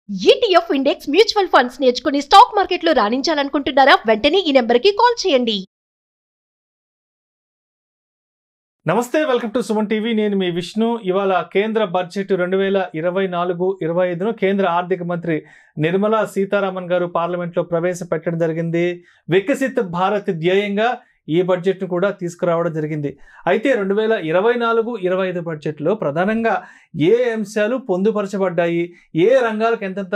ETF index mutual funds నేర్చుకుని stock మార్కెట్లో రాణించాలనుకుంటున్నారా? వెంటనే ఈ నెంబర్కి కాల్ చేయండి. నమస్తే, వెల్కమ్ టు సుమన్ టీవీ. నేను మీ విష్ణు. ఇవాళ కేంద్ర బడ్జెట్ 2024-25 కేంద్ర ఆర్థిక మంత్రి నిర్మలా సీతారామన్ గారు పార్లమెంట్లో ప్రవేశపెట్టడం జరిగింది. వికసిత్ భారత్ ధ్యేయంగా ఈ బడ్జెట్ను కూడా తీసుకురావడం జరిగింది. అయితే 2024-25 బడ్జెట్లో ప్రధానంగా ఏ అంశాలు పొందుపరచబడ్డాయి, ఏ రంగాలకు ఎంతెంత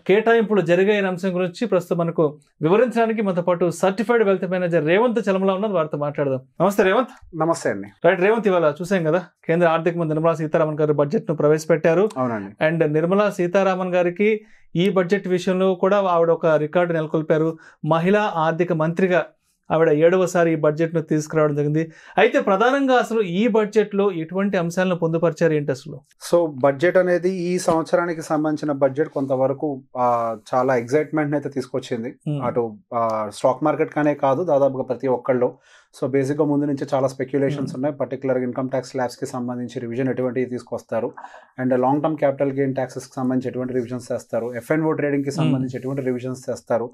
కేటాయింపులు జరిగాయనే అంశం గురించి ప్రస్తుతం మనకు వివరించడానికి మనతో పాటు certified wealth manager Revanth Chalamala ఉన్నారు. వారితో మాట్లాడదాం. నమస్తే రేవంత్. నమస్తే అండి. రైట్ రేవంత్, ఇవాళ చూసాం కదా కేంద్ర ఆర్థిక మంత్రి నిర్మలా సీతారామన్ గారు బడ్జెట్ ను ప్రవేశపెట్టారు. అవునండి. అండ్ నిర్మలా సీతారామన్ గారికి ఈ బడ్జెట్ విషయంలో కూడా ఆవిడ ఒక రికార్డు నెలకొల్పారు. మహిళా ఆర్థిక మంత్రిగా ఆవిడ 7వసారి ఈ బడ్జెట్ను తీసుకురావడం జరిగింది. అయితే ప్రధానంగా అసలు ఈ బడ్జెట్లో ఎటువంటి అంశాలను పొందుపరిచారు ఏంటి అసలు? సో బడ్జెట్ అనేది ఈ సంవత్సరానికి సంబంధించిన బడ్జెట్ కొంతవరకు చాలా ఎగ్జైట్మెంట్ అయితే తీసుకొచ్చింది. అటు స్టాక్ మార్కెట్ కానే కాదు, దాదాపుగా ప్రతి ఒక్కళ్ళు. సో బేసిక్గా ముందు నుంచి చాలా స్పెక్యులేషన్స్ ఉన్నాయి. పర్టికులర్గా ఇన్కమ్ ట్యాక్స్ స్లాబ్స్కి సంబంధించి రివిజన్ ఎటువంటివి తీసుకొస్తారు, and long term capital gain ట్యాక్సెస్కి సంబంధించి ఎటువంటి రివిజన్స్ చేస్తారు, F&O ట్రేడింగ్కి సంబంధించి ఎటువంటి రివిజన్స్ చేస్తారు.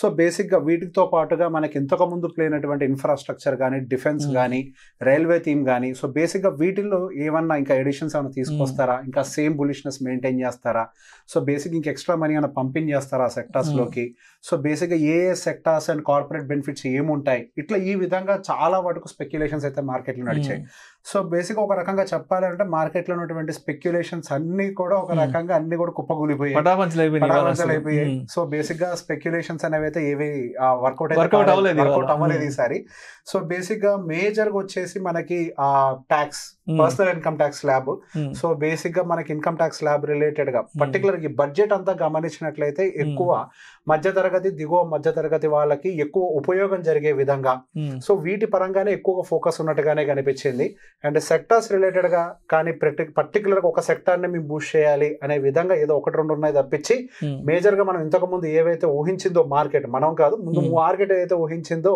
సో బేసిక్గా వీటితో పాటుగా మనకి ఇంతకుముందు ప్లేనటువంటి ఇన్ఫ్రాస్ట్రక్చర్ కానీ, డిఫెన్స్ కానీ, రైల్వే థీమ్ కానీ, సో బేసిక్గా వీటిల్లో ఏమన్నా ఇంకా ఎడిషన్స్ ఏమైనా తీసుకొస్తారా, ఇంకా సేమ్ బులిష్నెస్ మెయింటైన్ చేస్తారా, సో బేసిక్ ఇంకా ఎక్స్ట్రా మనీ ఏమైనా పంపింగ్ చేస్తారా సెక్టార్స్లోకి, సో బేసిక్గా ఏ సెక్టార్స్ అండ్ కార్పొరేట్ బెనిఫిట్స్ ఏముంటాయి, ఇట్లా ఈ విధంగా చాలా వరకు స్పెక్యులేషన్స్ అయితే మార్కెట్లో నడిచాయి. సో బేసిక్గా ఒక రకంగా చెప్పాలంటే మార్కెట్లో ఉన్నటువంటి స్పెక్యులేషన్స్ అన్ని కూడా ఒక రకంగా అన్ని కూడా కుప్పగూలిపోయాయి. సో బేసిక్గా స్పెక్యులేషన్స్ అనేవి అయితే ఏవి వర్కౌట్ అవ్వలేదు ఈసారి. సో బేసిక్గా మేజర్గా వచ్చేసి మనకి tax, personal income tax slab. So బేసిక్గా మనకి ఇన్కమ్ ట్యాక్స్ స్లాబ్ రిలేటెడ్ గా పర్టికులర్ ఈ బడ్జెట్ అంతా గమనించినట్లయితే ఎక్కువ మధ్యతరగతి, దిగువ మధ్యతరగతి వాళ్ళకి ఎక్కువ ఉపయోగం జరిగే విధంగా, సో వీటి పరంగానే ఎక్కువగా ఫోకస్ ఉన్నట్టుగానే కనిపించింది. అండ్ సెక్టార్స్ రిలేటెడ్ గా కానీ పర్టికులర్ గా ఒక సెక్టార్ ని మేము బూస్ట్ చేయాలి అనే విధంగా ఏదో 1-2 ఉన్నాయి తప్పించి మేజర్ గా మనం ఇంతకు ముందు ఏవైతే ఊహించిందో మార్కెట్, మనం కాదు ముందు మార్కెట్ ఏదైతే ఊహించిందో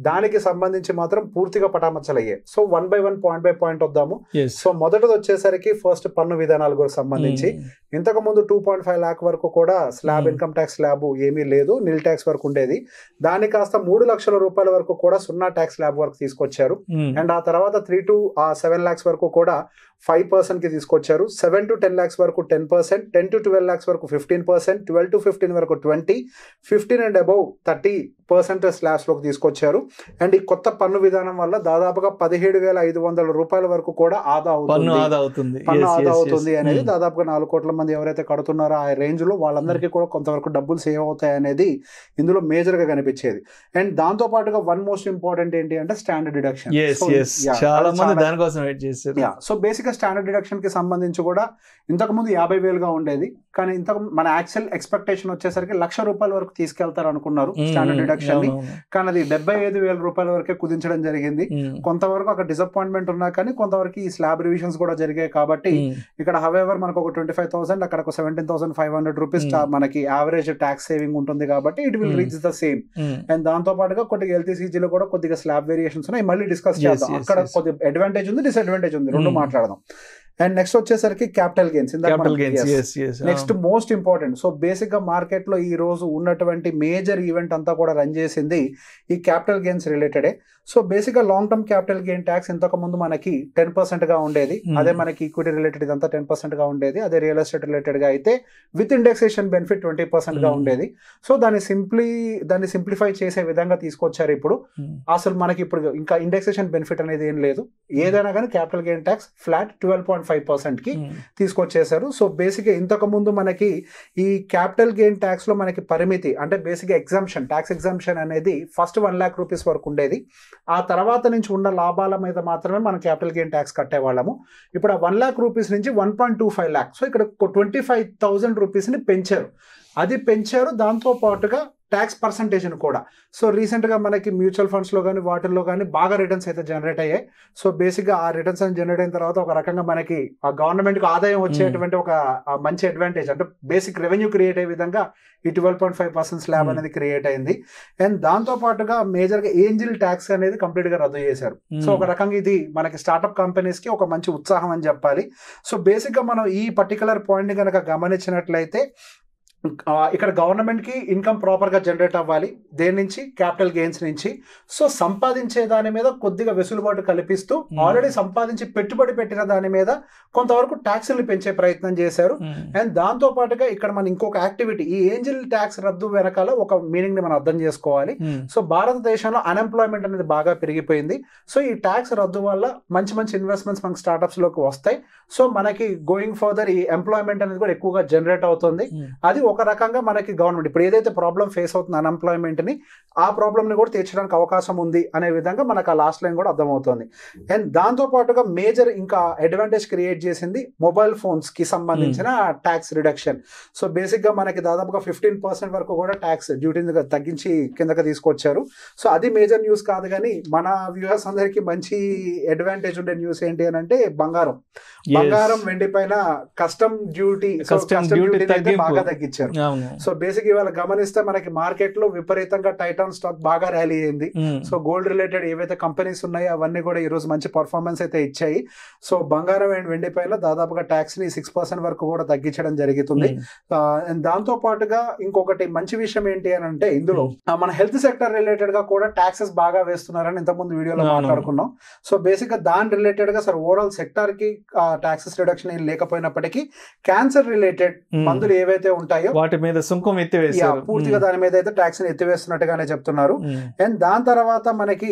దానికి సంబంధించి మాత్రం పూర్తిగా పటామచ్చలయ్యాయి. So 1 by 1 point by point వద్దాము. సో మొదటిది వచ్చేసరికి ఫస్ట్ పన్ను విధానాలకు సంబంధించి ఇంతకు ముందు 2.5 lakh వరకు కూడా స్లాబ్, ఇన్కమ్ ట్యాక్స్ స్లాబ్ ఏమీ లేదు, నిల్ ట్యాక్స్ వరకు ఉండేది. దాని కాస్త 3 లక్షల రూపాయల వరకు కూడా 0 ట్యాక్స్ స్లాబ్ వరకు తీసుకొచ్చారు. అండ్ ఆ తర్వాత 3 to 7 lakhs వరకు కూడా 5% కి తీసుకొచ్చారు. 7 to 10 lakhs వరకు 10%, 10 to 12 lakhs వరకు 15%, 12 to 15 వరకు 20%, 15 and above 30% స్లాబ్స్ లోకి తీసుకొచ్చారు. అండ్ ఈ కొత్త పన్ను విధానం వల్ల దాదాపుగా 17,500 రూపాయల వరకు కూడా పన్ను ఆదా అవుతుంది అనేది దాదాపుగా 4 కోట్ల మంది ఎవరైతే కడుతున్నారో ఆ రేంజ్ లో వాళ్ళందరికీ కూడా కొంతవరకు డబ్బులు సేవ్ అవుతాయి అనేది ఇందులో మేజర్ గా కనిపించేది. అండ్ దాంతో పాటుగా వన్ మోస్ట్ ఇంపార్టెంట్ ఏంటి అంటే standard deduction. So basic standard deduction కి సంబంధించి కూడా ఇంతకు ముందు 50,000గా ఉండేది, కానీ మన యాక్చువల్ ఎక్స్పెక్టేషన్ వచ్చేసరికి 1,00,000 రూపాయల వరకు తీసుకెళ్తారు అనుకున్నారు స్టాండర్డ్ డిడక్షన్ ని, కానీ అది 75,000 రూపాయల వరకే కుదించడం జరిగింది. కొంతవరకు అక్కడ డిసప్పాయింట్మెంట్ ఉన్నా కానీ కొంతవరకు ఈ స్లాబ్ రివిజన్స్ కూడా జరిగాయి కాబట్టి ఇక్కడ హవెవర్ మనకు ఒక 25,000, అక్కడ ఒక 17,500 రూపీస్ మనకి యావరేజ్ ట్యాక్స్ సేవింగ్ ఉంటుంది కాబట్టి it will reach the same. And దాంతో పాటుగా కొద్దిగా ఎల్టీసీజీలో కూడా కొద్దిగా స్లాబ్ వేరియేషన్స్ ఉన్నాయి, మళ్ళీ డిస్కస్ చేద్దాం. అక్కడ కొద్దిగా అడ్వాంటేజ్ ఉంది, డిసడ్వాంటేజ్ ఉంది, రెండు మాట్లాడదాం. అండ్ నెక్స్ట్ వచ్చేసరికి capital gains. Next most important. So basic గా మార్కెట్ లో ఈ రోజు ఉన్నటువంటి మేజర్ ఈవెంట్ అంతా కూడా రన్ చేసింది ఈ క్యాపిటల్ గెయిన్స్ రిలేటెడే. సో బేసిక్ గా long term capital gain tax ఇంతకు ముందు మనకి 10% గా ఉండేది, అదే మనకి ఈక్విటీ రిలేటెడ్ ఇదంతా 10% గా ఉండేది, అదే రియల్ ఎస్టేట్ రిలేటెడ్ గా అయితే విత్ ఇండెక్సేషన్ బెనిఫిట్ 20% గా ఉండేది. సో దాన్ని సింప్లిఫై చేసే విధంగా తీసుకొచ్చారు. ఇప్పుడు అసలు మనకి ఇప్పుడు ఇంకా ఇండెక్సేషన్ బెనిఫిట్ అనేది ఏం లేదు, ఏదైనా కానీ క్యాపిటల్ గెయిన్ ట్యాక్స్ ఫ్లాట్ 12.5% కి తీసుకొచ్చేసారు. సో బేసిక్ గా ఇంతకు ముందు మనకి ఈ క్యాపిటల్ గెయిన్ ట్యాక్స్ లో మనకి పరిమితి అంటే బేసిక్ గా ట్యాక్స్ ఎగ్జామ్షన్ అనేది ఫస్ట్ 1 lakh రూపీస్ వరకు ఉండేది. ఆ తర్వాత నుంచి ఉన్న లాభాల మీద మాత్రమే మనం క్యాపిటల్ గెయిన్ ట్యాక్స్ కట్టేవాళ్ళము. ఇప్పుడు ఆ 1 lakh రూపీస్ నుంచి 1.25 lakh, సో ఇక్కడ 25,000 రూపీస్ని పెంచారు. దాంతో పాటుగా ట్యాక్స్ పర్సంటేజ్ని కూడా. సో రీసెంట్గా మనకి మ్యూచువల్ ఫండ్స్లో కానీ వాటిల్లో కానీ బాగా రిటర్న్స్ అయితే జనరేట్ అయ్యాయి. సో బేసిక్గా ఆ రిటర్న్స్ అని జనరేట్ అయిన తర్వాత ఒక రకంగా మనకి ఆ గవర్నమెంట్కి ఆదాయం వచ్చేటువంటి ఒక మంచి అడ్వాంటేజ్ అంటే బేసిక్ రెవెన్యూ క్రియేట్ అయ్యే విధంగా ఈ 12.5% స్లాబ్ అనేది క్రియేట్ అయింది. అండ్ దాంతో పాటుగా మేజర్గా ఏంజిల్ ట్యాక్స్ అనేది కంప్లీట్గా రద్దు చేశారు. సో ఒక రకంగా ఇది మనకి స్టార్ట్అప్ కంపెనీస్కి ఒక మంచి ఉత్సాహం అని చెప్పాలి. సో బేసిక్గా మనం ఈ పర్టికులర్ పాయింట్ని కనుక గమనించినట్లయితే ఇక్కడ గవర్నమెంట్ కి ఇన్కమ్ ప్రాపర్ గా జనరేట్ అవ్వాలి, దేని నుంచి, క్యాపిటల్ గెయిన్స్ నుంచి. సో సంపాదించే దాని మీద కొద్దిగా వెసులుబాటు కల్పిస్తూ ఆల్రెడీ సంపాదించి పెట్టుబడి పెట్టిన దాని మీద కొంతవరకు ట్యాక్స్లు పెంచే ప్రయత్నం చేశారు. అండ్ దాంతో పాటుగా ఇక్కడ మనం ఇంకొక యాక్టివిటీ, ఈ ఏంజిల్ ట్యాక్స్ రద్దు వెనకాల ఒక మీనింగ్ ని మనం అర్థం చేసుకోవాలి. సో భారతదేశంలో అన్ఎంప్లాయ్మెంట్ అనేది బాగా పెరిగిపోయింది. సో ఈ ట్యాక్స్ రద్దు వల్ల మంచి మంచి ఇన్వెస్ట్మెంట్స్ మనకి స్టార్ట్అప్స్ లోకి వస్తాయి. సో మనకి గోయింగ్ ఫర్దర్ ఈ ఎంప్లాయ్మెంట్ అనేది కూడా ఎక్కువగా జనరేట్ అవుతుంది. అది ఒక రకంగా మనకి గవర్నమెంట్ ఇప్పుడు ఏదైతే ప్రాబ్లం ఫేస్ అవుతుంది అన్ఎంప్లాయ్మెంట్ ని, ఆ ప్రాబ్లమ్ ని కూడా తీర్చడానికి అవకాశం ఉంది అనే విధంగా మనకు ఆ లాస్ట్ లైన్ కూడా అర్థమవుతుంది. అండ్ దాంతో పాటుగా మేజర్ ఇంకా అడ్వాంటేజ్ క్రియేట్ చేసింది మొబైల్ ఫోన్స్ కి సంబంధించిన ట్యాక్స్ రిడక్షన్. సో బేసిక్ గా మనకి దాదాపుగా 15% వరకు కూడా ట్యాక్స్ డ్యూటీని తగ్గించి కిందకి తీసుకొచ్చారు. సో అది మేజర్ న్యూస్ కాదు, కానీ మన వ్యూవర్స్ అందరికి మంచి అడ్వాంటేజ్ ఉండే న్యూస్ ఏంటి అని అంటే బంగారం, వెండి పైన కస్టమ్ డ్యూటీ బాగా తగ్గించారు. సో బేసిక్ ఇవాళ గమనిస్తే మనకి మార్కెట్ లో విపరీతంగా టైటాన్ స్టాక్ బాగా ర్యాలీ అయింది. సో గోల్డ్ రిలేటెడ్ ఏవైతే కంపెనీస్ ఉన్నాయో అవన్నీ కూడా ఈ రోజు మంచి పర్ఫార్మెన్స్ అయితే ఇచ్చాయి. సో బంగారం అండ్ వెండి పైన దాదాపుగా ట్యాక్స్ ని 6% వరకు కూడా తగ్గించడం జరుగుతుంది. దాంతో పాటుగా ఇంకొకటి మంచి విషయం ఏంటి అని అంటే ఇందులో మన హెల్త్ సెక్టర్ రిలేటెడ్ గా కూడా ట్యాక్సెస్ బాగా వేస్తున్నారని ఇంతకుముందు వీడియోలో మాట్లాడుకున్నాం. సో బేసిక్ గా దాని రిలేటెడ్ గా సార్ ఓవరాల్ సెక్టర్ కి ట్యాక్సెస్ రిడక్షన్ ఏం లేకపోయినప్పటికీ క్యాన్సర్ రిలేటెడ్ మందులు ఏవైతే ఉంటాయో వాటి మీద సుంకం ఎత్తివేశారు. పూర్తిగా దాని మీద అయితే ట్యాక్స్ ని ఎత్తివేస్తున్నట్టుగానే చెప్తున్నారు. అండ్ దాని తర్వాత మనకి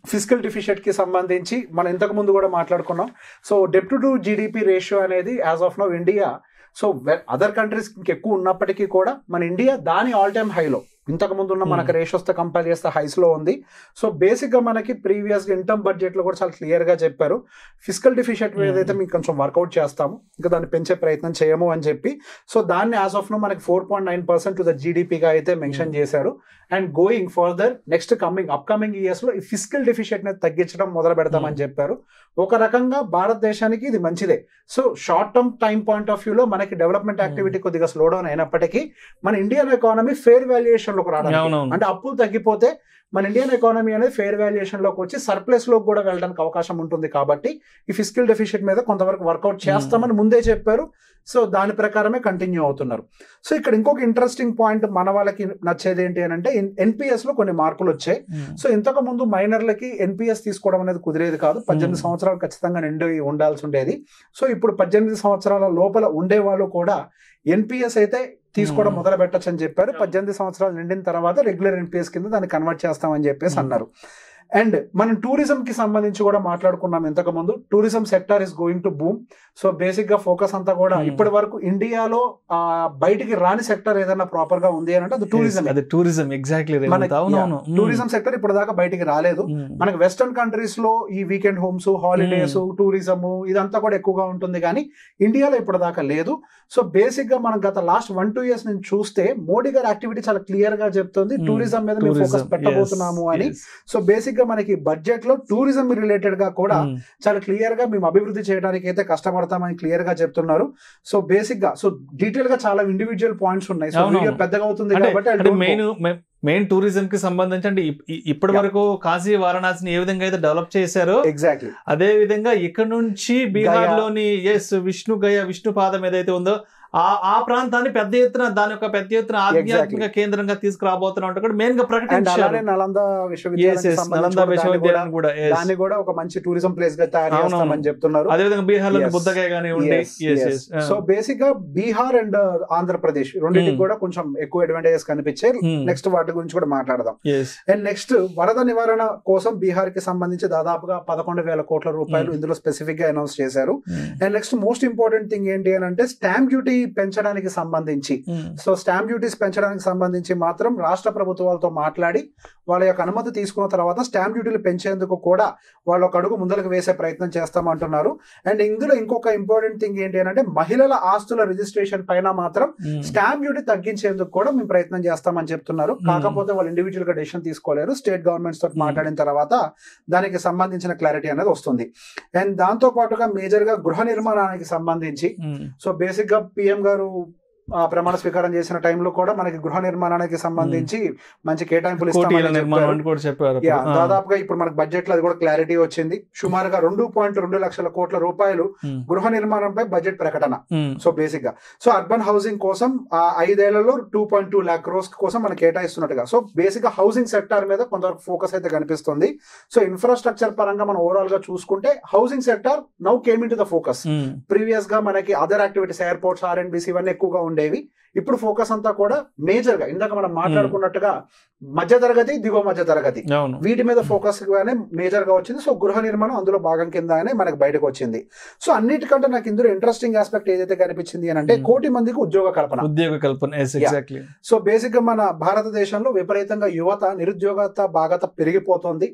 ఫిజికల్ డిఫిషియట్ కి సంబంధించి మనం ఇంతకు ముందు కూడా మాట్లాడుకున్నాం. సో డెప్ట్ టు జీడిపి రేషియో అనేది as of now India, so other countries ఎక్కువ ఉన్నప్పటికీ కూడా మన ఇండియా దాని ఆల్ టైమ్ హైలో, ఇంతకు ముందు ఉన్న మనకి రేషియోస్ తో కంపేర్ చేస్తే హైస్ లో ఉంది. సో బేసిక్ గా మనకి ప్రీవియస్ గా ఇన్కమ్ బడ్జెట్ లో కూడా చాలా క్లియర్ గా చెప్పారు, ఫిజికల్ డిఫిషియట్ ఏదైతే మీకు కొంచెం వర్కౌట్ చేస్తాము, ఇంకా దాన్ని పెంచే ప్రయత్నం చేయము అని చెప్పి. సో దాన్ని యాజ్ ఆఫ్ నో మనకి 4.9% టు ద జీడిపిగా అయితే మెన్షన్ చేశారు. And going further next upcoming years లో ఈ ఫిజికల్ డిఫిషియట్ ని తగ్గించడం మొదలు పెడతామని చెప్పారు. ఒక రకంగా భారతదేశానికి ఇది మంచిదే. So short term time point of view లో మనకి డెవలప్మెంట్ యాక్టివిటీ కొద్దిగా స్లో డౌన్ అయినప్పటికీ మన ఇండియన్ ఎకానమీ ఫెయిర్ వాల్యుయేషన్ లోకి రావడానికి, అంటే అప్పులు తగ్గిపోతే మన ఇండియన్ ఎకానమీ అనేది ఫెయిర్ వాల్యుయేషన్ లోకి వచ్చి సర్ప్లస్ లోకి కూడా వెళ్ళడానికి అవకాశం ఉంటుంది. కాబట్టి ఈ ఫిజికల్ డెఫిషియట్ మీద కొంతవరకు వర్కౌట్ చేస్తామని ముందే చెప్పారు. సో దాని ప్రకారమే కంటిన్యూ అవుతున్నారు. సో ఇక్కడ ఇంకొక ఇంట్రెస్టింగ్ పాయింట్ మన వాళ్ళకి నచ్చేది ఏంటి అని అంటే ఎన్పిఎస్ లో కొన్ని మార్పులు వచ్చాయి. సో ఇంతకు ముందు మైనర్లకి ఎన్పిఎస్ తీసుకోవడం అనేది కుదిరేది కాదు, 18 సంవత్సరాలు ఖచ్చితంగా నిండి ఉండాల్సి ఉండేది. సో ఇప్పుడు 18 సంవత్సరాల లోపల ఉండే వాళ్ళు కూడా ఎన్పిఎస్ అయితే తీసుకోవడం మొదలు పెట్టచ్చు అని చెప్పారు. 18 సంవత్సరాలు నిండిన తర్వాత రెగ్యులర్ ఎన్పిఎస్ కింద దాన్ని కన్వర్ట్ చేస్తామని చెప్పేసి అన్నారు. అండ్ మనం టూరిజం కి సంబంధించి కూడా మాట్లాడుకున్నాం ఇంతకు ముందు. Tourism sector is going to boom. So basic గా ఫోకస్ అంతా కూడా ఇప్పటి వరకు ఇండియాలో బయటికి రాని సెక్టర్ ఏదైనా ప్రాపర్ గా ఉంది అని అంటే అది టూరిజం. టూరిజం సెక్టర్ ఇప్పుడు దాకా బయటికి రాలేదు. మనకి వెస్టర్న్ కంట్రీస్ లో ఈ వీకెండ్ హోమ్స్, హాలిడేస్, టూరిజం ఇదంతా కూడా ఎక్కువగా ఉంటుంది, కానీ ఇండియాలో ఇప్పుడు దాకా లేదు. సో బేసిక్ గా మనం గత లాస్ట్ 1-2 years నుంచి చూస్తే మోడీ గారి యాక్టివిటీ చాలా క్లియర్ గా చెప్తుంది టూరిజం మీద మేము ఫోకస్ పెట్టబోతున్నాము అని. సో బేసిక్ గా మనకి బడ్జెట్ లో టూరిజం రిలేటెడ్ గా కూడా చాలా క్లియర్ గా మేము అభివృద్ధి చేయడానికి అయితే కష్టపడతామని క్లియర్ గా చెప్తున్నారు. సో బేసిక్ గా సో డీటెయిల్ గా చాలా ఇండివిజువల్ పాయింట్స్ ఉన్నాయి. సో వీడియో పెద్దగా అవుతుంది కాబట్టి మెయిన్ టూరిజం కి సంబంధించి అంటే ఇప్పటి వరకు కాశీ, వారణాసిని ఏ విధంగా అయితే డెవలప్ చేశారో ఎగ్జాక్ట్లీ అదే విధంగా ఇక్కడ నుంచి బీహార్ లోని విష్ణుపాదం ఏదైతే ఉందో ఆ ప్రాంతాన్ని పెద్ద ఎత్తున ఆధ్యాత్మిక కేంద్రంగా తీసుకురాబోతున్నట్టు మెయిన్ గా ప్రకటించారు. నలంద విశ్వవిద్యాలయం దాన్ని కూడా ఒక మంచి టూరిజం ప్లేస్ గా తయారు చేస్తామని చెప్తున్నారు. అదేవిధంగా బీహార్ లో బుద్ధగయ కానివ్వండి. సో బేసిక్ గా బీహార్ అండ్ ఆంధ్రప్రదేశ్ రెండింటికి కూడా కొంచెం ఎక్కువ అడ్వాంటేజెస్ కనిపించాయి. నెక్స్ట్ వాటి గురించి కూడా మాట్లాడదాం. అండ్ నెక్స్ట్ వరద నివారణ కోసం బీహార్ కి సంబంధించి దాదాపుగా 11,000 కోట్ల రూపాయలు ఇందులో స్పెసిఫిక్ గా అనౌన్స్ చేశారు. And next most important thing ఏంటి అని అంటే స్టాంప్ డ్యూటీ పెంచడానికి సంబంధించి, సో స్టాంప్ డ్యూటీస్ పెంచడానికి సంబంధించి మాత్రం రాష్ట్ర ప్రభుత్వాలతో మాట్లాడి వాళ్ళ యొక్క అనుమతి తీసుకున్న తర్వాత స్టాంప్ డ్యూటీలు పెంచేందుకు కూడా వాళ్ళు ఒక అడుగు ముందరకు వేసే ప్రయత్నం చేస్తామంటున్నారు. అండ్ ఇందులో ఇంకొక ఇంపార్టెంట్ థింగ్ ఏంటి అంటే మహిళల ఆస్తుల రిజిస్ట్రేషన్ పైన మాత్రం స్టాంప్ డ్యూటీ తగ్గించేందుకు కూడా మేము ప్రయత్నం చేస్తామని చెప్తున్నారు. కాకపోతే వాళ్ళు ఇండివిజువల్ గా డెసిషన్ తీసుకోలేరు, స్టేట్ గవర్నమెంట్స్ తోటి మాట్లాడిన తర్వాత దానికి సంబంధించిన క్లారిటీ అనేది వస్తుంది. అండ్ దాంతో పాటుగా మేజర్ గా గృహ నిర్మాణానికి సంబంధించి సో బేసిక్ గా పిఎం గారు ప్రమాణ స్వీకారం చేసిన టైంలో కూడా మనకి గృహ నిర్మాణానికి సంబంధించి మంచి కేటాయింపులు చెప్పారు. దాదాపుగా ఇప్పుడు మనకి బడ్జెట్ లో అది కూడా క్లారిటీ వచ్చింది. సుమారుగా 2.2 లక్షల కోట్ల రూపాయలు గృహ నిర్మాణంపై బడ్జెట్ ప్రకటన. సో బేసిక్ గా సో అర్బన్ హౌసింగ్ కోసం 5 ఏళ్లలో 2.2 lakh crores కోసం మనం కేటాయిస్తున్నట్టుగా. సో బేసిక్ గా హౌసింగ్ సెక్టర్ మీద కొంతవరకు ఫోకస్ అయితే కనిపిస్తుంది. సో ఇన్ఫ్రాస్ట్రక్చర్ పరంగా మనం ఓవరాల్ గా చూసుకుంటే housing sector now came in to the focus. Previous గా మనకి అదర్ యాక్టివిటీస్ ఎయిర్పోర్ట్స్, RNBC ఇవన్నీ ఎక్కువగా ఉండేవి. ఇప్పుడు ఫోకస్ అంతా కూడా మేజర్ గా ఇందాక మనం మాట్లాడుకున్నట్టుగా మధ్య తరగతి, దిగువ మధ్య తరగతి వీటి మీద ఫోకస్ గానే మేజర్ గా వచ్చింది. సో గృహ నిర్మాణం అందులో భాగం కిందనే మనకు బయటకు వచ్చింది. సో అన్నిటికంటే నాకు ఇందులో ఇంట్రెస్టింగ్ ఆస్పెక్ట్ ఏదైతే కనిపించింది అని అంటే 1 కోటి మందికి ఉద్యోగ కల్పన. సో బేసిక్ గా మన భారతదేశంలో విపరీతంగా యువత నిరుద్యోగత బాగా పెరిగిపోతుంది,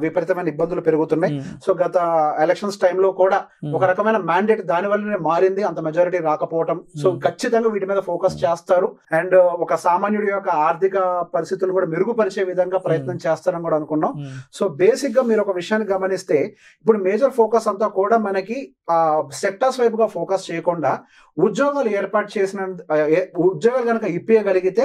విపరీతమైన ఇబ్బందులు పెరుగుతున్నాయి. సో గత ఎలక్షన్స్ టైంలో కూడా ఒక రకమైన మ్యాండేట్ దాని వల్లనే మారింది, అంత మెజారిటీ రాకపోవటం. సో ఖచ్చితంగా వీటి మీద ఫోకస్ చేస్తారు అండ్ ఒక సామాన్యుడి యొక్క ఆర్థిక పరిస్థితులు కూడా మెరుగుపరిచే విధంగా ప్రయత్నం చేస్తారని కూడా అనుకున్నాం. సో బేసిక్ గా మీరు ఒక విషయాన్ని గమనిస్తే ఇప్పుడు మేజర్ ఫోకస్ అంతా కూడా మనకి సెక్టార్స్ వైపుగా ఫోకస్ చేయకుండా ఉద్యోగాలు ఏర్పాటు చేసిన ఉద్యోగాలు కనుక ఇప్పించగలిగితే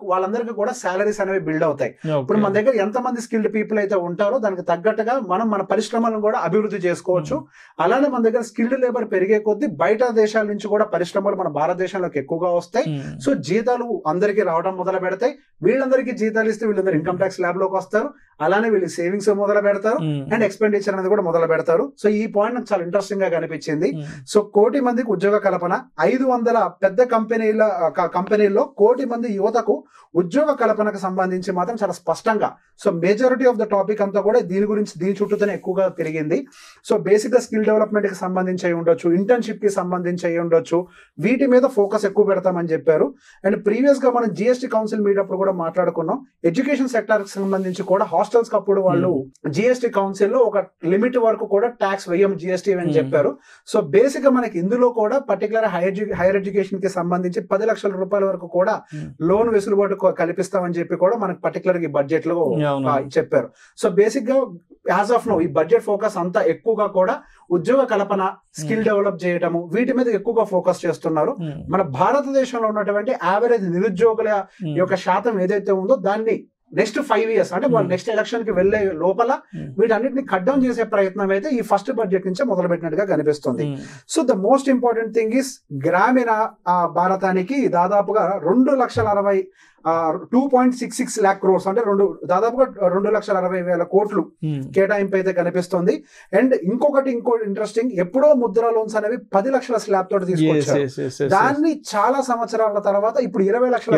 వాళ్ళందరికీ కూడా సాలరీస్ అనేవి బిల్డ్ అవుతాయి. ఇప్పుడు మన దగ్గర ఎంతమంది స్కిల్డ్ పీపుల్ అయితే ఉంటారో దానికి తగ్గట్టుగా మనం మన పరిశ్రమలను కూడా అభివృద్ధి చేసుకోవచ్చు. అలానే మన దగ్గర స్కిల్డ్ లేబర్ పెరిగే కొద్దీ బయట దేశాల నుంచి కూడా పరిశ్రమలు మన భారతదేశంలోకి ఎక్కువగా వస్తాయి. సో జీతాలు అందరికీ రావడం మొదలు పెడతాయి. వీళ్ళందరికీ జీతాలు ఇస్తే వీళ్ళందరూ ఇన్కమ్ ట్యాక్స్ ల్యాబ్ లోకి వస్తారు. అలానే వీళ్ళు సేవింగ్స్ మొదలు పెడతారు అండ్ ఎక్స్పెండిచర్ అనేది కూడా మొదలు పెడతారు. సో ఈ పాయింట్ నాకు చాలా ఇంట్రెస్టింగ్ గా కనిపించింది. సో 1 కోటి మందికి ఉద్యోగ కల్పన, 500 పెద్ద కంపెనీల్లో 1 కోటి మంది యువతకు ఉద్యోగ కల్పనకు సంబంధించి మాత్రం చాలా స్పష్టంగా so majority of the topic అంతా కూడా దీని చుట్టూతోనే ఎక్కువగా తిరిగింది. సో బేసిక్ గా స్కిల్ డెవలప్మెంట్ కి సంబంధించి అయి ఉండొచ్చు, ఇంటర్న్షిప్ కి సంబంధించి అయి ఉండొచ్చు, వీటి మీద ఫోకస్ ఎక్కువ పెడతామని చెప్పారు. అండ్ ప్రీవియస్ గా మనం GST కౌన్సిల్ మీట్ అప్పుడు కూడా మాట్లాడుకున్నాం. ఎడ్యుకేషన్ సెక్టర్ కి సంబంధించి కూడా హాస్టల్స్ కి అప్పుడు వాళ్ళు GST కౌన్సిల్ లో ఒక లిమిట్ వరకు కూడా ట్యాక్స్ వేయం GST అని చెప్పారు. సో బేసిక్ గా మనకి ఇందులో కూడా పర్టికులర్ హైయర్ ఎడ్యుకేషన్ కి సంబంధించి 10 లక్షల రూపాయల వరకు కూడా లోన్ వెసులుబాటు కల్పిస్తామని చెప్పి కూడా మనకి పర్టికులర్ ఈ బడ్జెట్ లో చెప్పారు. సో బేసిక్ గా యాజ్ ఆఫ్ నో ఈ బడ్జెట్ ఫోకస్ అంతా ఎక్కువగా కూడా ఉద్యోగ కల్పన, స్కిల్ డెవలప్ చేయటము వీటి మీద ఎక్కువగా ఫోకస్ చేస్తున్నారు. మన భారతదేశంలో ఉన్నటువంటి యావరేజ్ నిరుద్యోగుల యొక్క శాతం ఏదైతే ఉందో దాన్ని నెక్స్ట్ 5 years అంటే వాళ్ళు నెక్స్ట్ ఎలక్షన్ కి వెళ్లే లోపల వీటన్నిటిని కట్ డౌన్ చేసే ప్రయత్నం అయితే ఈ ఫస్ట్ బడ్జెట్ నుంచే మొదలు పెట్టినట్టుగా కనిపిస్తుంది. So the most important thing is గ్రామీణ భారతానికి దాదాపుగా 2.66 lakh crores అంటే దాదాపుగా 2,60,000 కోట్లు కేటాయింపు అయితే కనిపిస్తుంది. అండ్ ఇంకో ఇంట్రెస్టింగ్, ఎప్పుడో ముద్రా లోన్స్ అనేవి 10 లక్షల స్లాబ్ తోటి తీసుకొచ్చారు. దాన్ని చాలా సంవత్సరాల తర్వాత ఇప్పుడు 20 లక్షల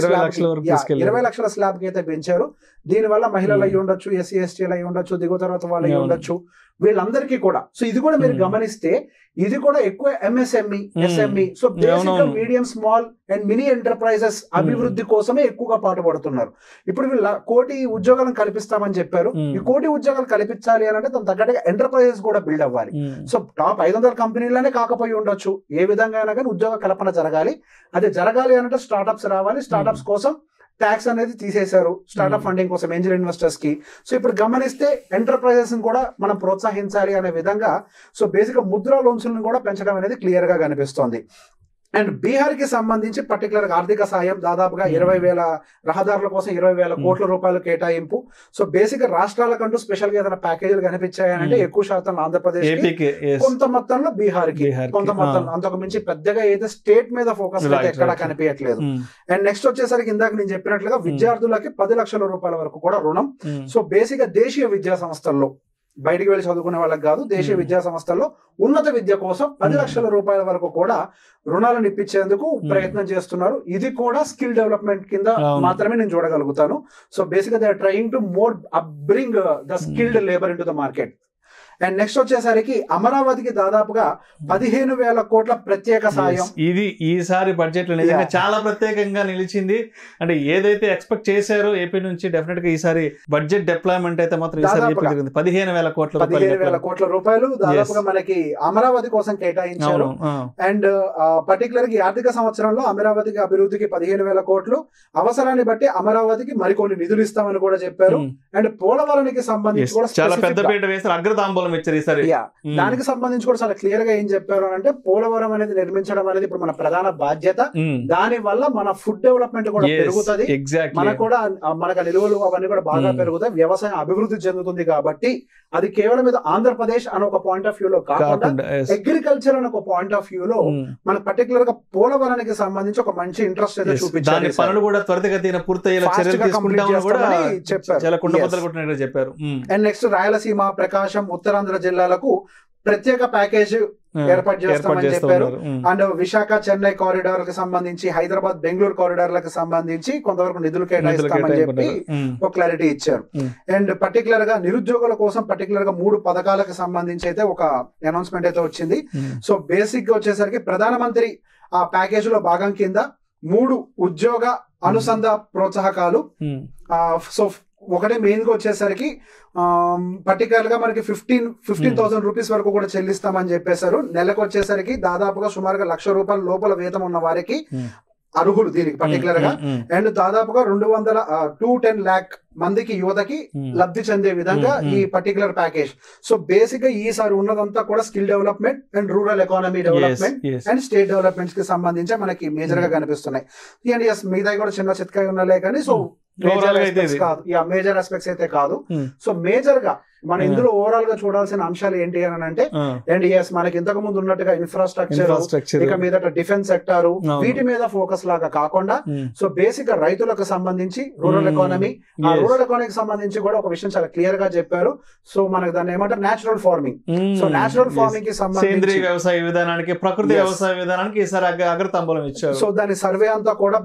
స్లాబ్ కి అయితే పెంచారు. దీనివల్ల మహిళలు అయి ఉండొచ్చు, SC STలు అయి ఉండొచ్చు, దిగువ తర్వాత వాళ్ళు అయి ఉండొచ్చు, వీళ్ళందరికీ కూడా. సో ఇది కూడా మీరు గమనిస్తే ఇది కూడా ఎక్కువ MSME, SME so basic medium, small and mini enterprises అభివృద్ధి కోసమే ఎక్కువగా పాటుపడుతున్నారు. ఇప్పుడు వీళ్ళు 1 కోటి ఉద్యోగాలను కల్పిస్తామని చెప్పారు. ఈ 1 కోటి ఉద్యోగాలు కల్పించాలి అని అంటే దాని తగ్గట్టుగా ఎంటర్ప్రైజెస్ కూడా బిల్డ్ అవ్వాలి. సో టాప్ 500 కంపెనీలనే కాకపోయి ఉండొచ్చు, ఏ విధంగా అయినా కానీ ఉద్యోగ కల్పన జరగాలి. అదే జరగాలి అంటే స్టార్ట్అప్స్ రావాలి. స్టార్ట్అప్స్ కోసం ట్యాక్స్ అనేది తీసేశారు, స్టార్ట్అప్ ఫండింగ్ కోసం ఏంజల్ ఇన్వెస్టర్స్ కి. సో ఇప్పుడు గమనిస్తే ఎంటర్ప్రైజెస్ కూడా మనం ప్రోత్సహించాలి అనే విధంగా సో బేసిక్ గా ముద్రా లోన్స్ కూడా పెంచడం అనేది క్లియర్ గా కనిపిస్తోంది. అండ్ బీహార్ కి సంబంధించి పర్టికులర్ ఆర్థిక సాయం దాదాపుగా 20,000 రహదారుల కోసం 20,000 కోట్ల రూపాయలు కేటాయింపు. సో బేసిక్ గా రాష్ట్రాలకంటూ స్పెషల్ గా ఏదైనా ప్యాకేజీలు కనిపించాయంటే ఎక్కువ శాతం ఆంధ్రప్రదేశ్, కొంత మొత్తంలో బీహార్ కి, కొంత మొత్తంలో, అంతకు మించి పెద్దగా అయితే స్టేట్ మీద ఫోకస్ అయితే ఎక్కడా కనిపించట్లేదు. అండ్ నెక్స్ట్ వచ్చేసరికి ఇందాక నేను చెప్పినట్లుగా విద్యార్థులకి 10 లక్షల రూపాయల వరకు కూడా రుణం. సో బేసిక్ గా దేశీయ విద్యా సంస్థల్లో బయటికి వెళ్ళి చదువుకునే వాళ్ళకి కాదు, దేశీయ విద్యా సంస్థల్లో ఉన్నత విద్య కోసం 10 లక్షల రూపాయల వరకు కూడా రుణాలను ఇప్పించేందుకు ప్రయత్నం చేస్తున్నారు. ఇది కూడా స్కిల్ డెవలప్మెంట్ కింద మాత్రమే నేను చూడగలుగుతాను. సో బేసిక్ గా they are trying to more bring the skilled labour into the market. And next వచ్చేసరికి అమరావతికి దాదాపుగా 15,000 కోట్ల ప్రత్యేక సాయం. ఇది ఈసారి బడ్జెట్ లో నిజంగా చాలా ప్రత్యేకంగా నిలిచింది. అంటే ఏదైతే ఎక్స్పెక్ట్ చేశారో ఏపీ నుంచి డెఫినెట్ గా ఈసారి బడ్జెట్ డిప్లాయ్మెంట్ అయితే మాత్రం 15,000 కోట్ల రూపాయలు దాదాపుగా మనకి అమరావతి కోసం కేటాయించారు. అండ్ పర్టికులర్ గా ఆర్థిక సంవత్సరంలో అమరావతికి అభివృద్ధికి 15,000 కోట్లు, అవసరాన్ని బట్టి అమరావతికి మరికొన్ని నిధులు ఇస్తామని కూడా చెప్పారు. అండ్ పోలవరానికి సంబంధించి కూడా చాలా పెద్ద పీట వేశారు, అగ్రతాంబూలం తాంబూలం ఇచ్చారు ఈసారి. దానికి సంబంధించి కూడా చాలా క్లియర్ గా ఏం చెప్పారు అంటే పోలవరం అనేది నిర్మించడం అనేది ఇప్పుడు మన ప్రధాన బాధ్యత. దాని వల్ల మన ఫుడ్ డెవలప్మెంట్ కూడా పెరుగుతుంది, మనకు కూడా మనకు నిలువలు అవన్నీ కూడా బాగా పెరుగుతాయి, వ్యవసాయం అభివృద్ధి చెందుతుంది. కాబట్టి అది కేవలం ఇది ఆంధ్రప్రదేశ్ అని ఒక పాయింట్ ఆఫ్ వ్యూ లో కాకుండా అగ్రికల్చర్ అని ఒక పాయింట్ ఆఫ్ వ్యూ లో మనకు పర్టికులర్ గా పోలవరానికి సంబంధించి ఒక మంచి ఇంట్రెస్ట్ అయితే చూపించారు. పనులు కూడా త్వరితగతిన పూర్తయ్యేలా చర్యలు తీసుకుంటామని కూడా చెప్పారు. అండ్ నెక్స్ట్ రాయలసీమ, ప్రకాశం, ఉత్తరాంధ్ర జిల్లాలకు ప్రత్యేక ప్యాకేజ్ ఏర్పాటు చేస్తామని చెప్పారు. అండ్ విశాఖ చెన్నై కారిడార్ కి సంబంధించి, హైదరాబాద్ బెంగళూరు కారిడార్లకు సంబంధించి కొంతవరకు నిధులు కేటాయిస్తామని చెప్పి ఒక క్లారిటీ ఇచ్చారు. అండ్ పర్టికులర్ గా నిరుద్యోగుల కోసం పర్టికులర్ గా 3 పథకాలకు సంబంధించి అయితే ఒక అనౌన్స్మెంట్ అయితే వచ్చింది. సో బేసిక్ గా వచ్చేసరికి ప్రధానమంత్రి ఆ ప్యాకేజ్ లో భాగం కింద 3 ఉద్యోగ అనుసంధ ప్రోత్సాహకాలు. సో ఒకటే మెయిన్ గా వచ్చేసరికి పర్టికులర్ గా మనకి 15,000 రూపీస్ వరకు కూడా చెల్లిస్తామని చెప్పేశారు. నెలకు వచ్చేసరికి దాదాపుగా సుమారుగా ₹1,00,000 లోపల వేతం ఉన్న వారికి అర్హులు దీనికి పర్టికులర్ గా. అండ్ దాదాపుగా 210 lakh మందికి యువతకి లబ్ధి చెందే విధంగా ఈ పర్టికులర్ ప్యాకేజ్. సో బేసిక్ గా ఈసారి ఉన్నదంతా కూడా skill development and rural economy development and state developments కి సంబంధించి మనకి మేజర్ గా కనిపిస్తున్నాయి. మిగతా కూడా చిన్న చిత్కాయ ఉన్నాలే కానీ సో మేజర్ ఆస్పెక్ట్స్ అయితే కాదు. సో మేజర్ గా మన ఇందులో ఓవరాల్ గా చూడాల్సిన అంశాలు ఏంటి అని అంటే, అండ్ ఎస్ మనకి ఇంతకు ముందు ఉన్నట్టుగా ఇన్ఫ్రాస్ట్రక్చర్, ఇక మీద డిఫెన్స్ సెక్టార్, వీటి మీద ఫోకస్ లాగా కాకుండా సో బేసిక్ గా రైతులకు సంబంధించి రూరల్ ఎకానమీ, ఆ రూరల్ ఎకానమీకి సంబంధించి కూడా ఒక విషయం చాలా క్లియర్ గా చెప్పారు. సో మనకి దాన్ని ఏమంటారు, natural farming. So natural farming కి సంబంధించి వ్యవసాయ విధానానికి, ప్రకృతి వ్యవసాయ విధానానికి ఈసారి అగ్రతాంబూలం ఇచ్చారు. సో దాని సర్వే అంతా కూడా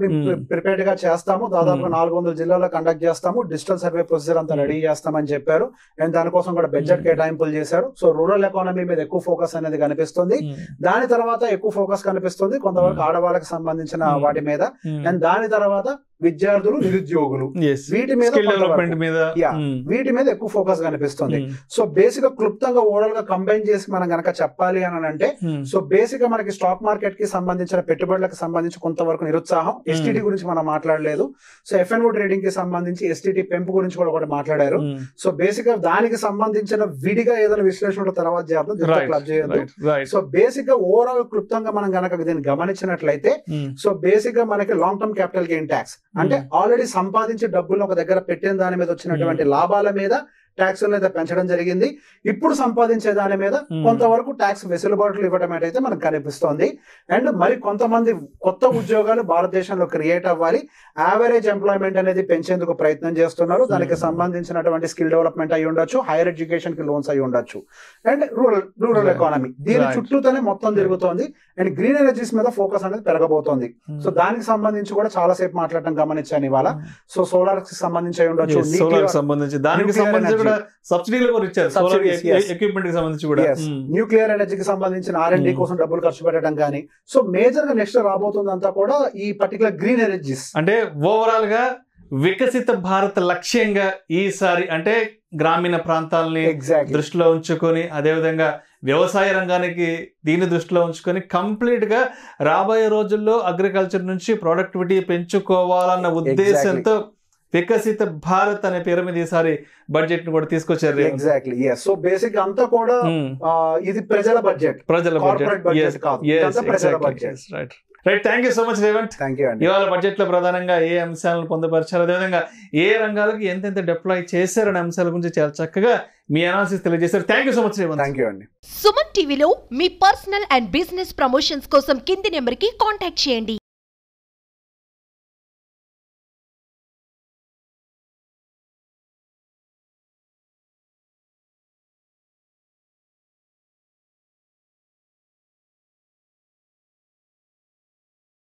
ప్రిపేర్డ్ గా చేస్తాము, దాదాపు 400 జిల్లాల్లో కండక్ట్ చేస్తాము, డిజిటల్ సర్వే ప్రొసీజర్ అంతా రెడీ చేస్తామని చెప్పారు. అండ్ దానికోసం కూడా బడ్జెట్ కేటాయింపులు చేశారు. సో రూరల్ ఎకానమీ మీద ఎక్కువ ఫోకస్ అనేది కనిపిస్తుంది. దాని తర్వాత ఎక్కువ ఫోకస్ కనిపిస్తుంది కొంతవరకు ఆడవాళ్ళకి సంబంధించిన వాటి మీద. అండ్ దాని తర్వాత విద్యార్థులు, నిరుద్యోగులు, వీటి మీద ఎక్కువ ఫోకస్ కనిపిస్తుంది. సో బేసిక్ గా క్లుప్తంగా ఓవరాల్ గా కంబైన్ చేసి మనం గనక చెప్పాలి అని అంటే, సో బేసిక్ గా మనకి స్టాక్ మార్కెట్ కి సంబంధించిన పెట్టుబడులకు సంబంధించి కొంతవరకు నిరుత్సాహం. ఎస్టీటీ గురించి మనం మాట్లాడలేదు. సో ఎఫ్ఎన్ఓ ట్రేడింగ్ కి సంబంధించి ఎస్టీటీ పెంపు గురించి కూడా ఒకటి మాట్లాడారు. సో బేసిక్ గా దానికి సంబంధించిన విడిగా ఏదైనా విశ్లేషణ తర్వాత చేద్దాం, క్లబ్ చేయొద్దు. సో బేసిక్ గా ఓవరాల్ క్లుప్తంగా మనం గనక దీన్ని గమనించినట్లయితే, సో బేసిక్ గా మనకి long term capital gain tax అంటే ఆల్రెడీ సంపాదించి డబ్బులు ఒక దగ్గర పెట్టిన దాని మీద వచ్చినటువంటి లాభాల మీద ట్యాక్స్ అయితే పెంచడం జరిగింది. ఇప్పుడు సంపాదించే దాని మీద కొంతవరకు ట్యాక్స్ వెసులుబాట్లు ఇవ్వడం అయితే మనకు కనిపిస్తోంది. అండ్ మరి కొంతమంది కొత్త ఉద్యోగాలు భారతదేశంలో క్రియేట్ అవ్వాలి, యావరేజ్ ఎంప్లాయ్మెంట్ అనేది పెంచేందుకు ప్రయత్నం చేస్తున్నారు. దానికి సంబంధించినటువంటి స్కిల్ డెవలప్మెంట్ అయి ఉండొచ్చు, హైయర్ ఎడ్యుకేషన్ కి లోన్స్ అయి ఉండొచ్చు, అండ్ రూరల్ ఎకానమీ దీని చుట్టూతోనే మొత్తం తిరుగుతోంది. అండ్ గ్రీన్ ఎనర్జీస్ మీద ఫోకస్ అనేది పెరగబోతోంది. సో దానికి సంబంధించి కూడా చాలా సేపు మాట్లాడటం గమనించాను ఇవాళ. సో సోలార్ కి సంబంధించి అయి ఉండొచ్చు, న్యూక్లియర్ ఎనర్జీకి సంబంధించిన R&D కోసం డబ్బులు ఖర్చు పెట్టడం కానీ. సో మేజర్ గా నెక్స్ట్ రాబోతుందంతా కూడా ఈ పర్టికులర్ గ్రీన్ ఎనర్జీస్. అంటే ఓవరాల్ గా వికసిత భారత్ లక్ష్యంగా ఈసారి అంటే గ్రామీణ ప్రాంతాలని దృష్టిలో ఉంచుకొని, అదేవిధంగా వ్యవసాయ రంగానికి దీన్ని దృష్టిలో ఉంచుకొని కంప్లీట్ గా రాబోయే రోజుల్లో అగ్రికల్చర్ నుంచి ప్రొడక్టివిటీ పెంచుకోవాలన్న ఉద్దేశంతో వికసిత భారత్ అనే పేరు మీద ఈసారి బడ్జెట్ ను కూడా తీసుకొచ్చారు. ఎగ్జాక్ట్లీ. సో బేసిక్ అంతా కూడా ఇది ప్రజల budget, right. Thank you so much Revanth. ఇవాళ బడ్జెట్ లో ప్రధానంగా ఏ అంశాలను పొందుపరిచారు, అదేవిధంగా ఏ రంగాలకు ఎంతెంత డిప్లాయ్ చేశారనే అంశాల గురించి చాలా చక్కగా మీ అనాలిసిస్ తెలియజేశారు. Thank you so much Revanth. Thank you అండి. సుమన్ టీవీలో మీ పర్సనల్ అండ్ బిజినెస్ ప్రమోషన్స్ కోసం కింది నెంబర్ కి కాంటాక్ట్ చేయండి.